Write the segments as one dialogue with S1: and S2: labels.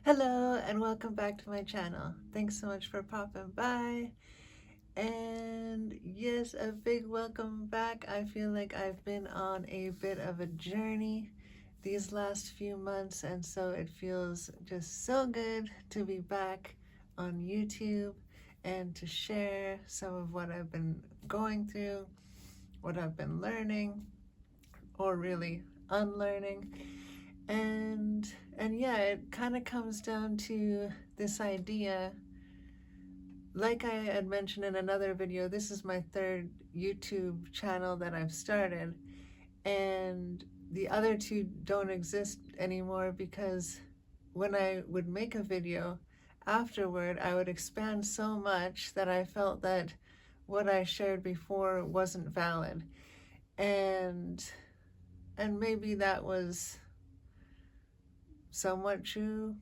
S1: Hello and welcome back to my channel. Thanks so much for popping by. And yes, a big welcome back. I feel like I've been on a bit of a journey these last few months, and so it feels just so good to be back on YouTube and to share some of what I've been going through, what I've been learning, or really unlearning. And yeah, it kind of comes down to this idea. Like I had mentioned in another video, this is my third YouTube channel that I've started, and the other two don't exist anymore because when I would make a video afterward, I would expand so much that I felt that what I shared before wasn't valid. And maybe that was somewhat true,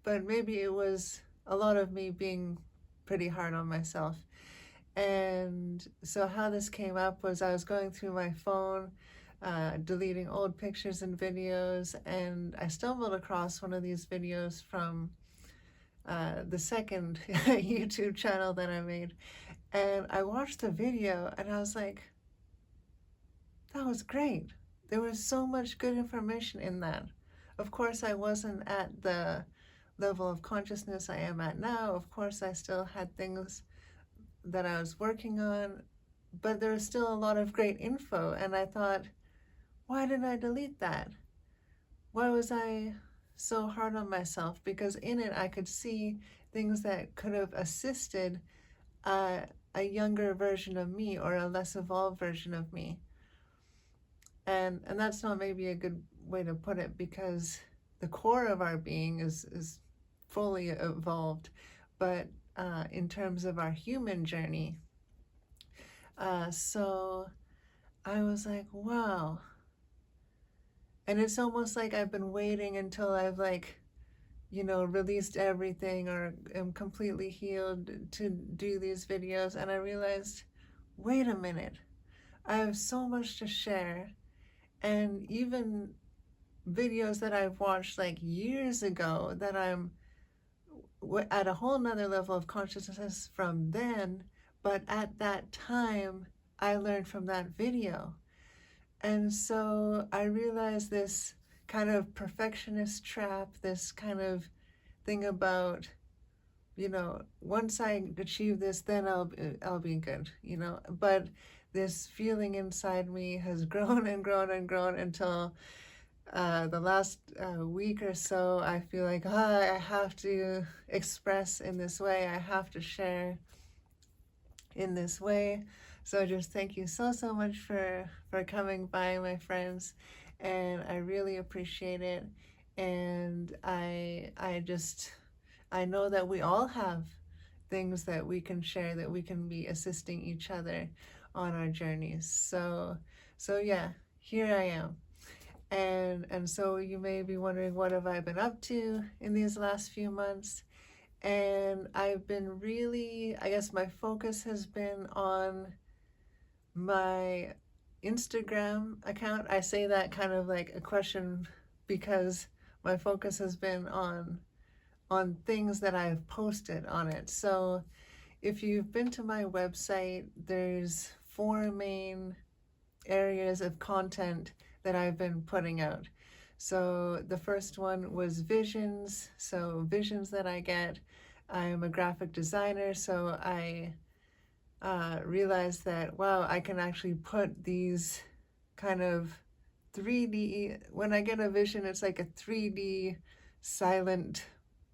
S1: but maybe it was a lot of me being pretty hard on myself. And so how this came up was I was going through my phone, deleting old pictures and videos, and I stumbled across one of these videos from the second YouTube channel that I made. And I watched the video and I was like, that was great. There was so much good information in that. Of course, I wasn't at the level of consciousness I am at now. Of course, I still had things that I was working on, but there was still a lot of great info. And I thought, why did I delete that? Why was I so hard on myself? Because in it, I could see things that could have assisted a younger version of me or a less evolved version of me. And that's not maybe a good way to put it, because the core of our being is fully evolved, but in terms of our human journey. So I was like, wow. And it's almost like I've been waiting until I've released everything or am completely healed to do these videos. And I realized, wait a minute, I have so much to share. And even videos that I've watched like years ago that I'm at a whole nother level of consciousness from then, but at that time I learned from that video. And so I realized this kind of perfectionist trap, this kind of thing about, once I achieve this, then I'll be good, but this feeling inside me has grown and grown and grown until the last week or so, I feel like, I have to express in this way. I have to share in this way. So just thank you so much for coming by, my friends. And I really appreciate it. And I know that we all have things that we can share, that we can be assisting each other on our journeys. So yeah, here I am. And so you may be wondering, what have I been up to in these last few months? And I've been really, I guess my focus has been on my Instagram account. I say that kind of like a question because my focus has been on things that I've posted on it. So if you've been to my website, there's 4 main areas of content that I've been putting out. So the first one was visions. So visions that I get. I'm a graphic designer, so I realized that, wow, I can actually put these kind of 3D, when I get a vision, it's like a 3D silent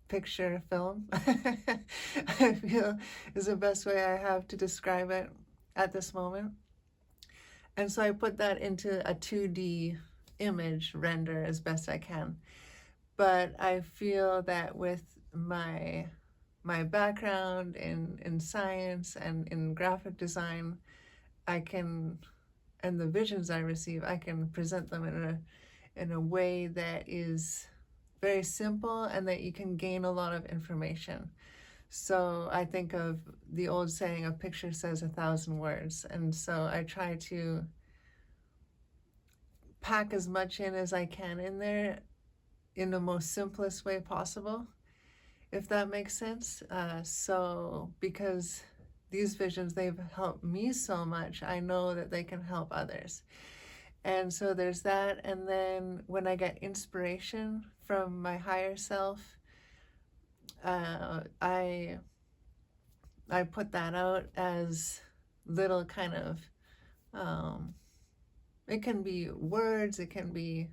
S1: picture film. I feel is the best way I have to describe it at this moment. And so I put that into a 2D image render as best I can. But I feel that with my background in science and in graphic design, I can, and the visions I receive, I can present them in a way that is very simple and that you can gain a lot of information. So I think of the old saying, a picture says 1,000 words. And so I try to pack as much in as I can in there in the most simplest way possible, if that makes sense. So because these visions, they've helped me so much, I know that they can help others. And so there's that. And then when I get inspiration from my higher self, I put that out as little kind of, um, it can be words, it can be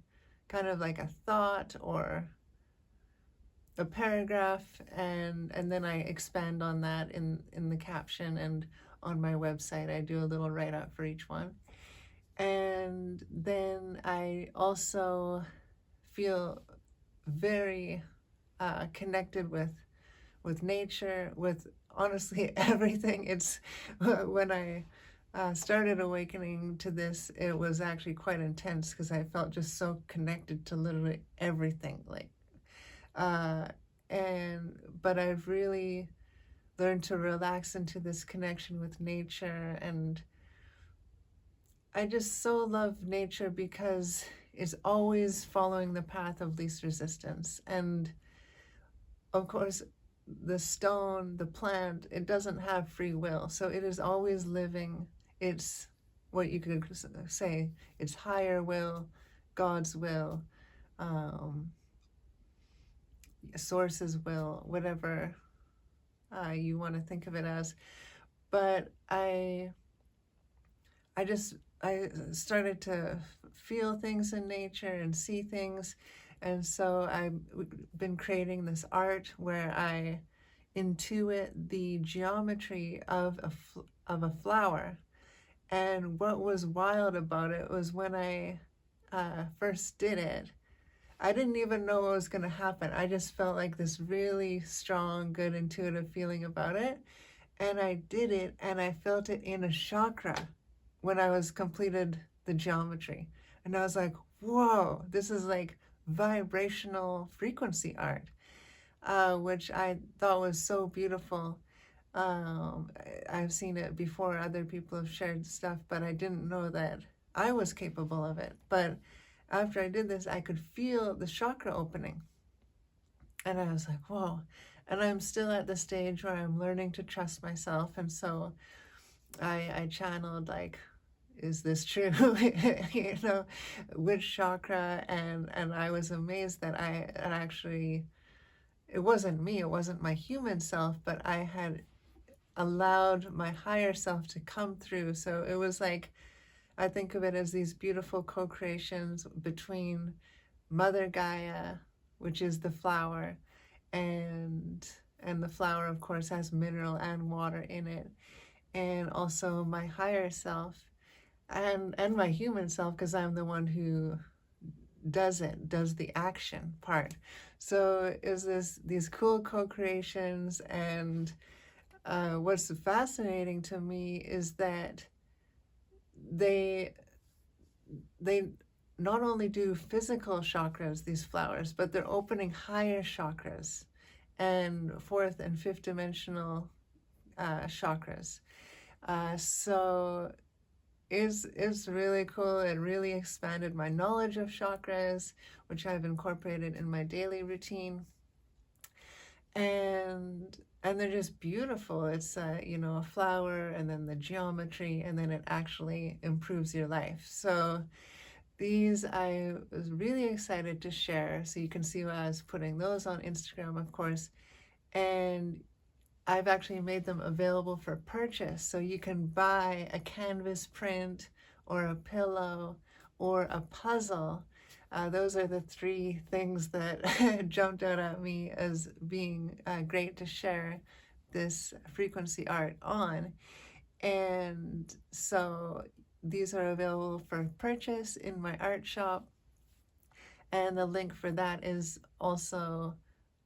S1: kind of like a thought or a paragraph, and then I expand on that in the caption, and on my website I do a little write-up for each one. And then I also feel very connected with nature, with honestly everything. It's when I started awakening to this, it was actually quite intense because I felt just so connected to literally everything. Like, uh, but I've really learned to relax into this connection with nature, and I just so love nature because it's always following the path of least resistance. And of course, the stone, the plant, it doesn't have free will. So it is always living. It's what you could say, it's higher will, God's will, um, source's will, whatever you want to think of it as. But I started to feel things in nature and see things. And so I've been creating this art where I intuit the geometry of a flower. And what was wild about it was when I first did it, I didn't even know what was going to happen. I just felt like this really strong, good, intuitive feeling about it. And I did it, and I felt it in a chakra when I was completed the geometry. And I was like, whoa, this is like vibrational frequency art, which I thought was so beautiful. I've seen it before, other people have shared stuff, but I didn't know that I was capable of it. But after I did this, I could feel the chakra opening. And I was like, whoa. And I'm still at the stage where I'm learning to trust myself. And so I channeled, like, is this true? You know, which chakra? And I was amazed that I actually, it wasn't me, it wasn't my human self, but I had allowed my higher self to come through. So it was like, I think of it as these beautiful co-creations between Mother Gaia, which is the flower, and the flower, of course, has mineral and water in it, and also my higher self, and my human self, because I'm the one who does the action part. So is these cool co-creations. And what's fascinating to me is that they not only do physical chakras, these flowers, but they're opening higher chakras and fourth and fifth dimensional chakras. So it's really cool. It really expanded my knowledge of chakras, which I've incorporated in my daily routine. And they're just beautiful. It's a flower, and then the geometry, and then it actually improves your life. So these I was really excited to share. So you can see why I was putting those on Instagram, of course. And I've actually made them available for purchase. So you can buy a canvas print or a pillow or a puzzle. Those are the three things that jumped out at me as being great to share this frequency art on. And so these are available for purchase in my art shop. And the link for that is also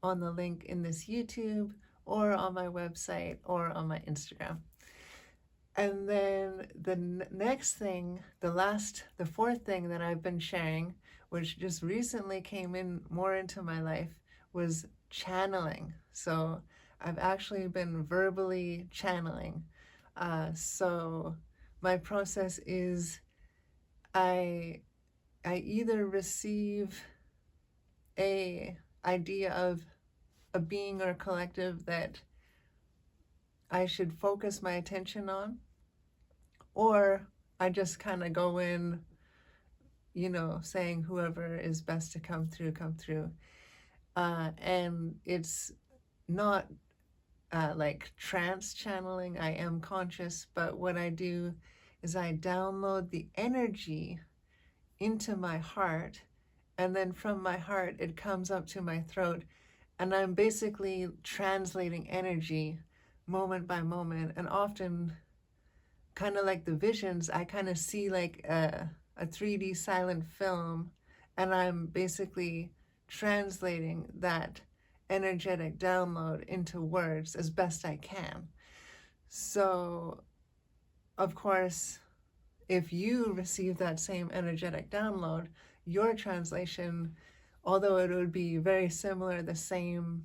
S1: on the link in this YouTube, or on my website, or on my Instagram. And then the next thing, the fourth thing that I've been sharing, which just recently came in more into my life, was channeling. So I've actually been verbally channeling. So my process is I either receive a idea of a being or collective that I should focus my attention on, or I just kind of go in, saying whoever is best to come through, come through. And it's not like trance channeling. I am conscious, but what I do is I download the energy into my heart, and then from my heart it comes up to my throat, and I'm basically translating energy moment by moment. And often, kind of like the visions, I kind of see like a 3D silent film, and I'm basically translating that energetic download into words as best I can. So, of course, if you receive that same energetic download, your translation, although it would be very similar, the same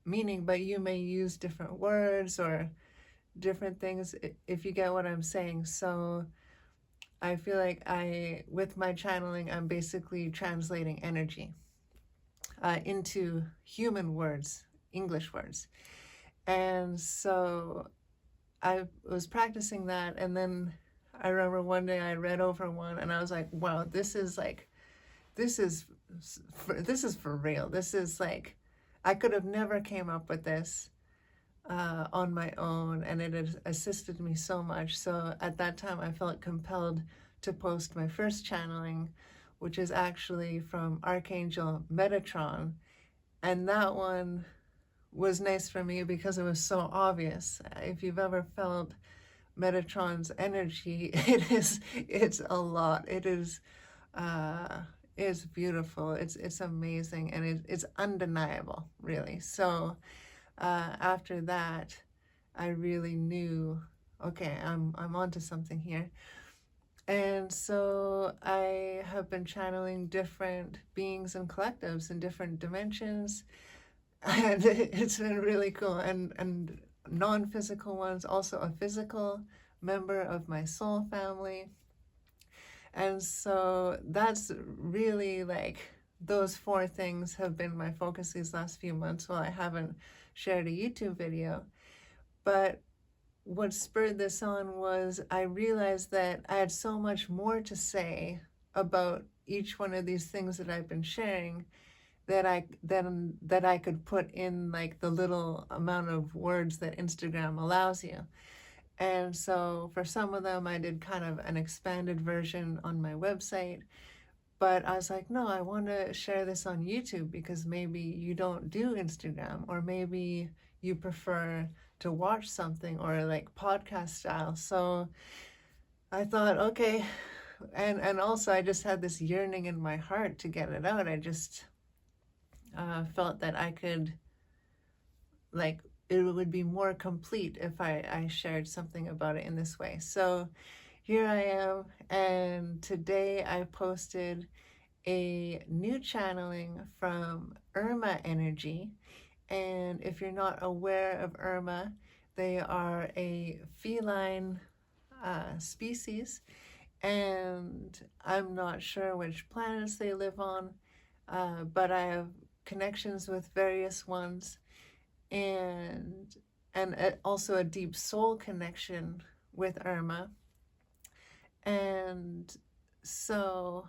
S1: meaning, but you may use different words or different things, if you get what I'm saying. So I feel like with my channeling, I'm basically translating energy into human words, English words. And so I was practicing that, and then I remember one day I read over one, and I was like, wow, this is for real. This is like, I could have never came up with this on my own, and it has assisted me so much. So at that time, I felt compelled to post my first channeling, which is actually from Archangel Metatron. And that one was nice for me because it was so obvious. If you've ever felt Metatron's energy, it's a lot. It's beautiful. It's amazing, and it's undeniable, really. So after that, I really knew, okay, I'm onto something here. And so I have been channeling different beings and collectives in different dimensions, and it's been really cool. And non-physical ones, also a physical member of my soul family. And so that's really like, those four things have been my focus these last few months while I haven't shared a YouTube video. But what spurred this on was I realized that I had so much more to say about each one of these things that I've been sharing that I could put in like the little amount of words that Instagram allows you. And so for some of them, I did kind of an expanded version on my website. But I was like, no, I want to share this on YouTube because maybe you don't do Instagram, or maybe you prefer to watch something, or like podcast style. So I thought, okay. And also I just had this yearning in my heart to get it out. I just felt that I could, like, it would be more complete if I shared something about it in this way. So here I am, and today I posted a new channeling from Irma energy. And if you're not aware of Irma, they are a feline species, and I'm not sure which planets they live on, but I have connections with various ones, and also a deep soul connection with Irma. And so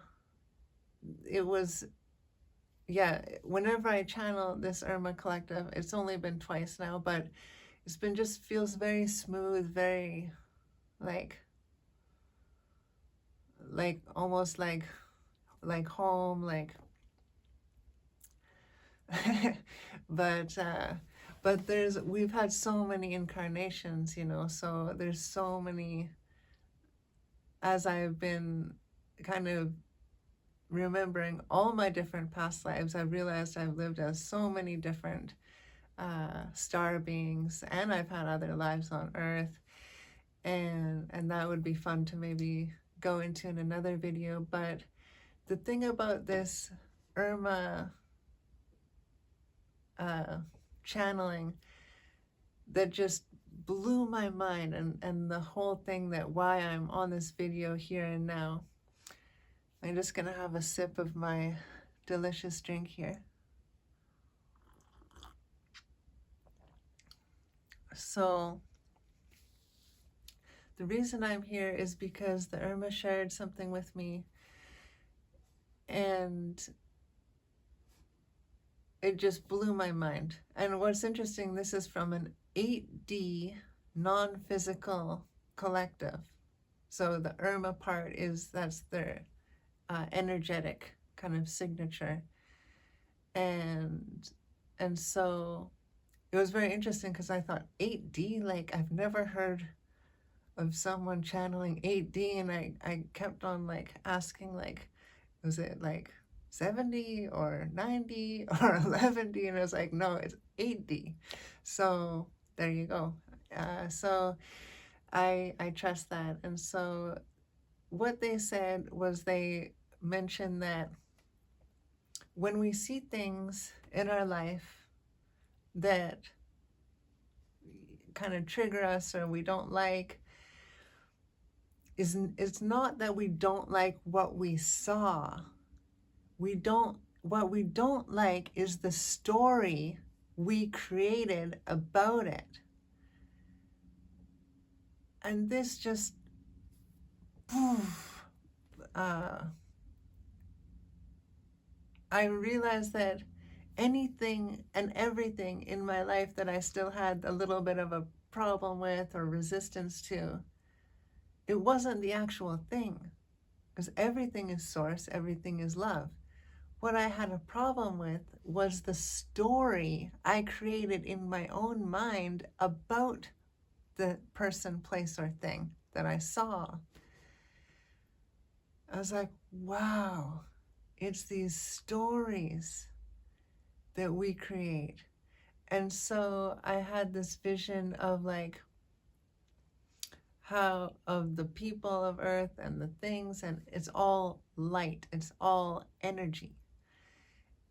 S1: it was, yeah, whenever I channel this Irma collective, it's only been twice now, but it's been just feels very smooth, very like almost like home, like but we've had so many incarnations, so there's so many, as I've been kind of remembering all my different past lives, I realized I've lived as so many different star beings, and I've had other lives on Earth, and that would be fun to maybe go into in another video. But the thing about this Irma channeling that just blew my mind, and the whole thing, that why I'm on this video here and now. I'm just gonna have a sip of my delicious drink here. So the reason I'm here is because the Irma shared something with me, and it just blew my mind. And what's interesting, this is from an 8D non-physical collective. So the Irma part that's their energetic kind of signature. And so it was very interesting because I thought 8D, like I've never heard of someone channeling 8D, and I kept on like asking, like, was it like 70 or 90 or 11D? And I was like, no, it's 8D. So there you go. So I trust that. And so what they said was, they mentioned that when we see things in our life that kind of trigger us or we don't like, it's not that we don't like what we saw. What we don't like is the story we created about it. And this just, I realized that anything and everything in my life that I still had a little bit of a problem with or resistance to, it wasn't the actual thing, because everything is source, everything is love. What I had a problem with was the story I created in my own mind about the person, place, or thing that I saw. I was like, wow, it's these stories that we create. And so I had this vision of like how of the people of earth and the things, and it's all light, it's all energy,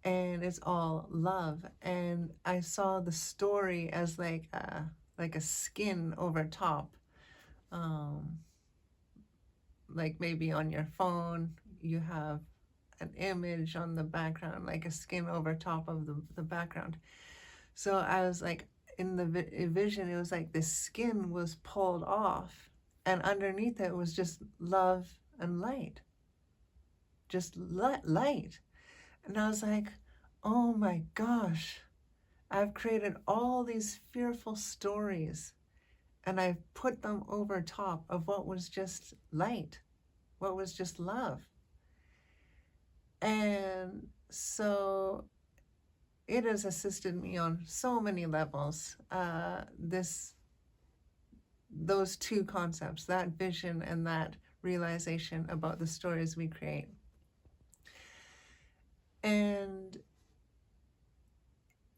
S1: and it's all love. And I saw the story as like a skin over top. Like maybe on your phone you have an image on the background, like a skin over top of the background. So I was like, in the vision, it was like the skin was pulled off, and underneath it was just love and light. Just light. And I was like, oh my gosh, I've created all these fearful stories, and I've put them over top of what was just light, what was just love. And so it has assisted me on so many levels. Those two concepts, that vision and that realization about the stories we create. And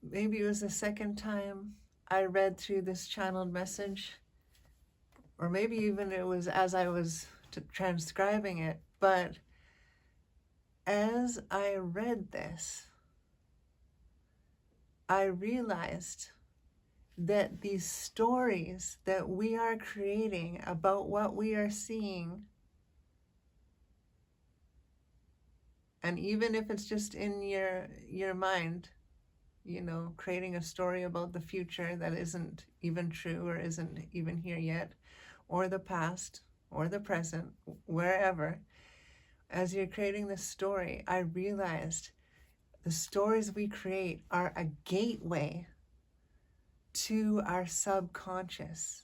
S1: maybe it was the second time I read through this channeled message, or maybe even it was as I was transcribing it, but as I read this, I realized that these stories that we are creating about what we are seeing, and even if it's just in your mind, you know, creating a story about the future that isn't even true or isn't even here yet, or the past or the present, wherever, as you're creating this story, I realized the stories we create are a gateway to our subconscious.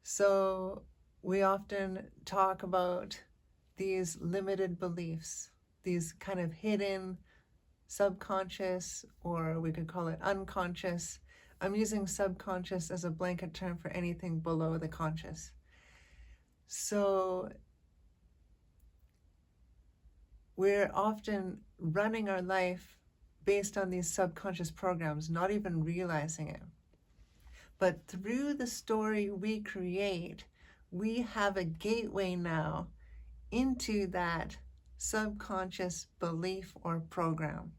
S1: So we often talk about these limited beliefs, these kind of hidden subconscious, or we could call it unconscious. I'm using subconscious as a blanket term for anything below the conscious. So we're often running our life based on these subconscious programs, not even realizing it. But through the story we create, we have a gateway now into that subconscious belief or program.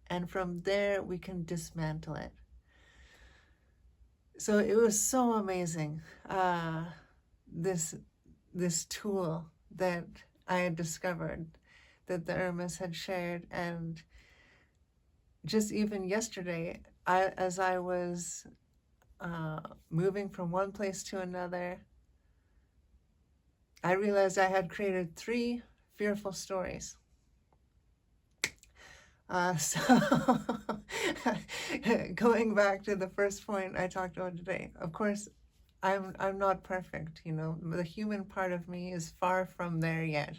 S1: And from there, we can dismantle it. So it was so amazing, this tool that I had discovered, that the Irmas had shared. And just even yesterday, as I was moving from one place to another, I realized I had created 3 fearful stories. So going back to the first point I talked about today, of course, I'm not perfect. The human part of me is far from there yet,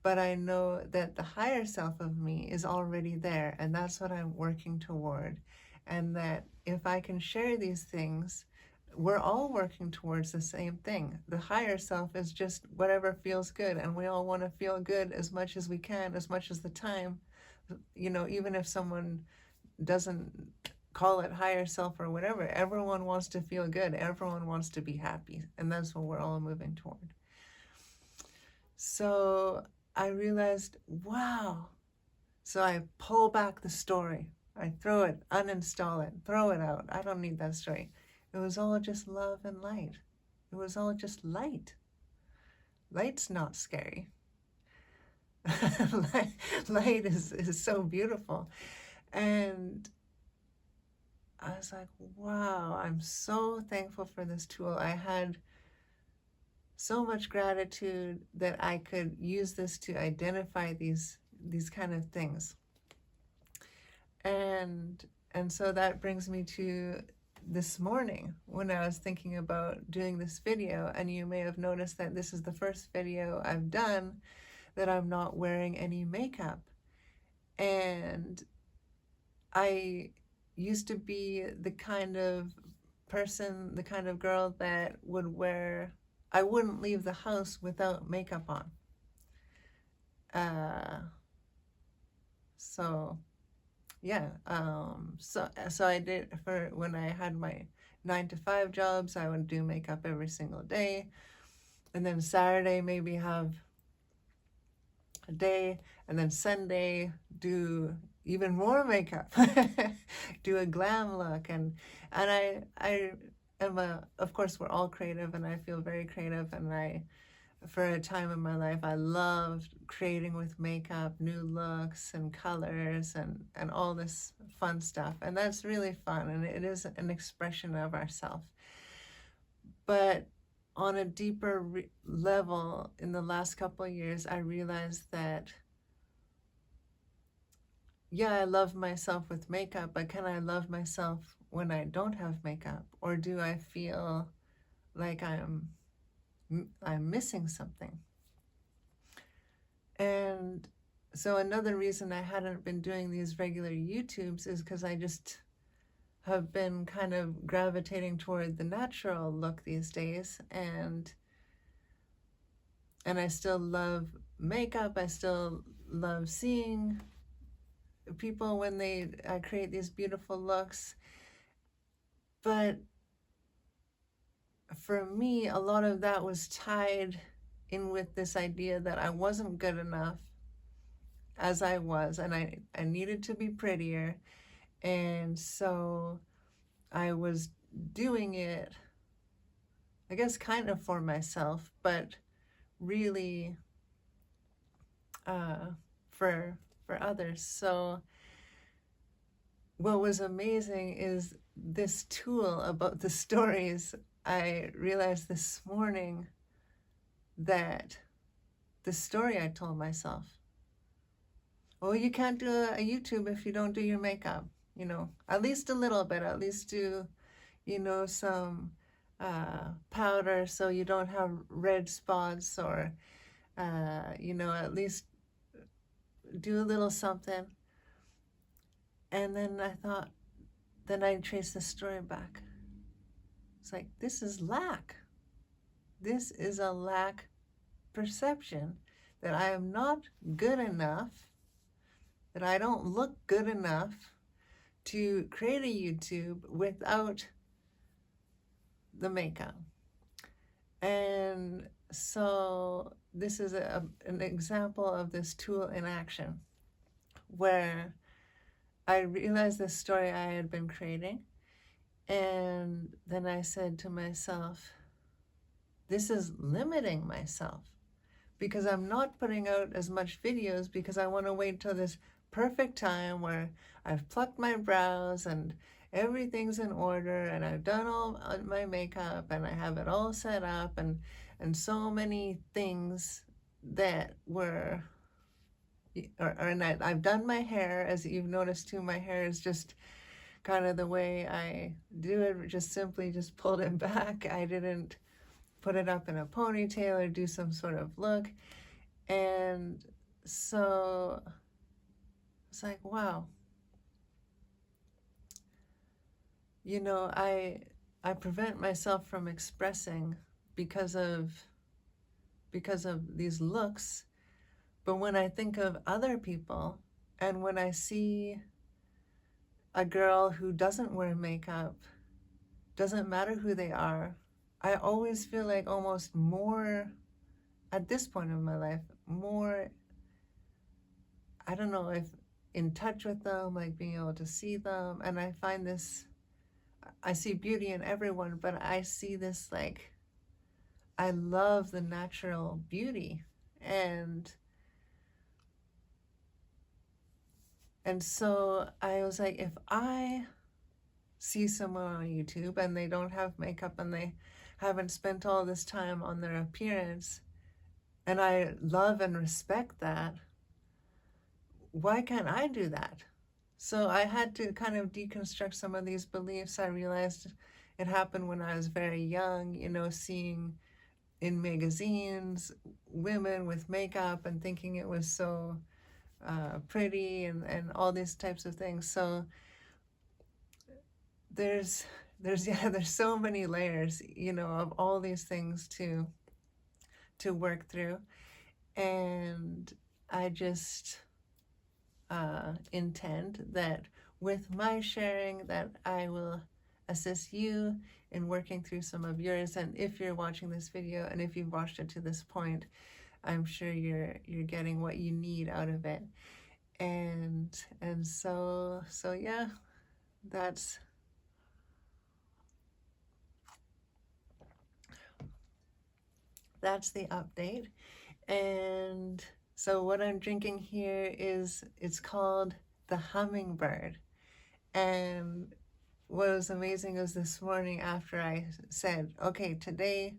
S1: but I know that the higher self of me is already there, and that's what I'm working toward. And that if I can share these things, we're all working towards the same thing. The higher self is just whatever feels good, and we all want to feel good as much as we can, as much as the time. Even if someone doesn't call it higher self or whatever, everyone wants to feel good. Everyone wants to be happy, and that's what we're all moving toward. So I realized, wow. So I pull back the story. I throw it, uninstall it, throw it out. I don't need that story. It was all just love and light. It was all just light. Light's not scary. Light is so beautiful. And I was like, wow, I'm so thankful for this tool. I had so much gratitude that I could use this to identify these kind of things. And so that brings me to this morning when I was thinking about doing this video, and you may have noticed that this is the first video I've done that I'm not wearing any makeup. And I used to be the kind of person, the kind of girl that I wouldn't leave the house without makeup on. So I did, for when I had my 9-to-5 jobs, I would do makeup every single day, and then Saturday maybe have a day, and then Sunday do even more makeup, do a glam look, and I am of course we're all creative, and I feel very creative, and for a time in my life, I loved creating with makeup, new looks and colors and all this fun stuff. And that's really fun, and it is an expression of ourselves. But on a deeper level, in the last couple of years, I realized that, yeah, I love myself with makeup, but can I love myself when I don't have makeup? Or do I feel like I'm missing something? And so another reason I hadn't been doing these regular YouTubes is because I just have been kind of gravitating toward the natural look these days, and I still love makeup. I still love seeing people when they create these beautiful looks. But for me, a lot of that was tied in with this idea that I wasn't good enough as I was, and I needed to be prettier. And so I was doing it, I guess, kind of for myself, but really for others. So what was amazing is this tool about the stories. I realized this morning that the story I told myself, well, you can't do a YouTube if you don't do your makeup, at least a little bit, at least do, some powder so you don't have red spots, or, at least do a little something. And then I thought, then I traced the story back. It's like, this is lack. This is a lack perception that I am not good enough, that I don't look good enough to create a YouTube without the makeup. And so this is an example of this tool in action, where I realized this story I had been creating, and then I said to myself, this is limiting myself, because I'm not putting out as much videos because I want to wait till this perfect time where I've plucked my brows and everything's in order and I've done all my makeup and I have it all set up and so many things that were and I've done my hair. As you've noticed too, my hair is just kind of the way I do it, just simply just pulled it back. I didn't put it up in a ponytail or do some sort of look. And so it's like, wow, I prevent myself from expressing because of these looks. But when I think of other people and when I see a girl who doesn't wear makeup, doesn't matter who they are, I always feel like almost more at this point in my life, more, I don't know if in touch with them, like being able to see them. And I find this, I see beauty in everyone, but I see this like, I love the natural beauty. And so I was like, if I see someone on YouTube and they don't have makeup and they haven't spent all this time on their appearance, and I love and respect that, why can't I do that? So I had to kind of deconstruct some of these beliefs. I realized it happened when I was very young, seeing in magazines women with makeup and thinking it was so pretty and all these types of things. So there's there's so many layers, of all these things to work through. And I just intend that with my sharing that I will assist you in working through some of yours. And if you're watching this video and if you've watched it to this point, I'm sure you're getting what you need out of it. And so yeah, that's the update. And so what I'm drinking here it's called the Hummingbird. And what was amazing is this morning after I said, okay, today,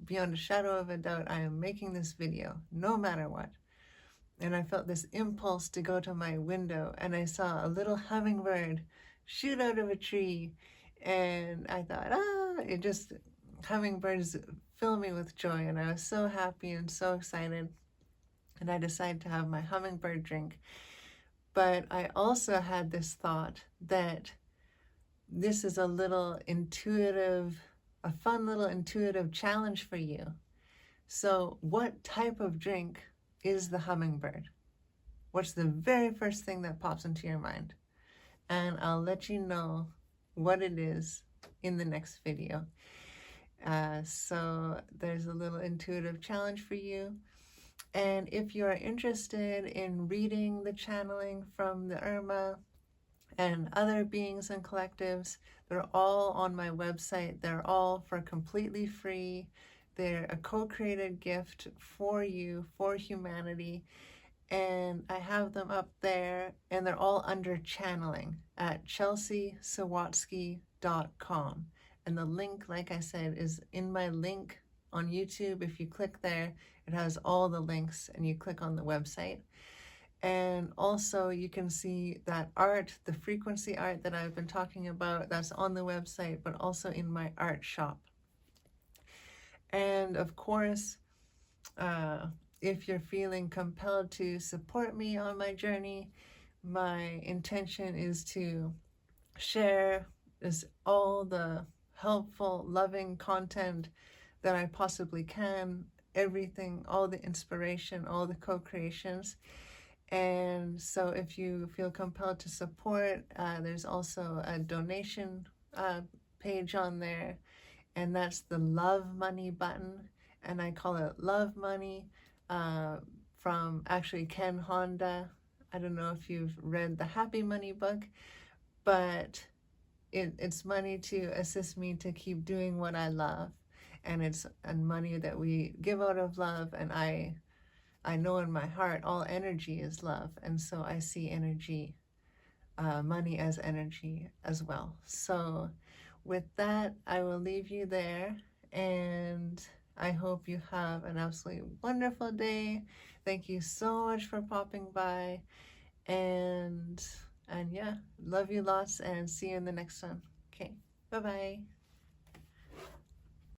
S1: beyond a shadow of a doubt, I am making this video, no matter what. And I felt this impulse to go to my window and I saw a little hummingbird shoot out of a tree. And I thought, hummingbirds fill me with joy. And I was so happy and so excited. And I decided to have my hummingbird drink. But I also had this thought that this is a fun little intuitive challenge for you. So what type of drink is the hummingbird? What's the very first thing that pops into your mind? And I'll let you know what it is in the next video. So there's a little intuitive challenge for you. And if you are interested in reading the channeling from the Irma and other beings and collectives, they're all on my website. They're all for completely free. They're a co-created gift for you, for humanity. And I have them up there, and they're all under channeling at chelseasawatsky.com. And the link, like I said, is in my link on YouTube. If you click there, it has all the links, and you click on the website. And also you can see that art, the frequency art that I've been talking about, that's on the website, but also in my art shop. And of course, if you're feeling compelled to support me on my journey, my intention is to share all the helpful, loving content that I possibly can, everything, all the inspiration, all the co-creations. And so if you feel compelled to support, there's also a donation page on there, and that's the Love Money button. And I call it Love Money from actually Ken Honda. I don't know if you've read the Happy Money book, but it's money to assist me to keep doing what I love. And it's money that we give out of love, and I I know in my heart all energy is love, and so I see energy, money as energy as well. So with that, I will leave you there, and I hope you have an absolutely wonderful day. Thank you so much for popping by, and yeah, love you lots, and see you in the next one. Okay, bye bye.